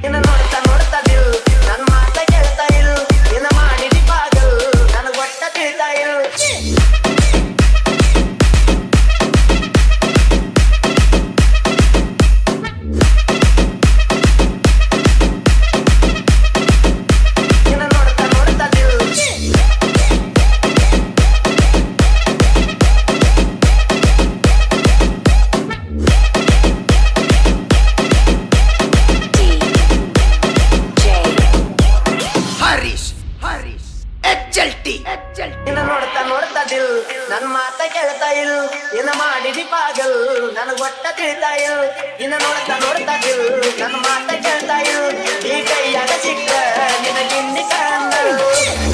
ಇನ್ನ ನೋಡ್ತಾ ನೋಡ್ತಾ ದಿಲ್ ನನ್ ಮಾತ ಕೇಳ್ತಾ ಇಲ್ ಇನ್ನ ಮಾಡಿದಿ ಪಾಗಲ್ ನನಗ್ ಒಟ್ಟ ತಿಳಿತಾ ಇಲ್ ಇನ್ನ ನೋಡ್ತಾ ನೋಡ್ತಾ ದಿಲ್ ಇನ್ನ ನೋಡ್ತಾ ನೋಡ್ತಾ ದಿಲ್ ನನ್ ಮಾತ ಕೇಳ್ತಾ ಇಲ್ ಇನ್ನ ಮಾಡಿದಿ ಪಾಗಲ್ ನನಗ್ ಒಟ್ಟ ತಿಳಿತಾ ಇಲ್ ಇನ್ನ ನೋಡ್ತಾ ನೋಡ್ತಾ ದಿಲ್ ನನ್ ಮಾತ ಕೇಳ್ತಾ ಇಲ್ ಈ ಕೈಯಾಗ ಸಿಕ್ಕ ನಿನಗಿನ್ನಿ ಕಾಣ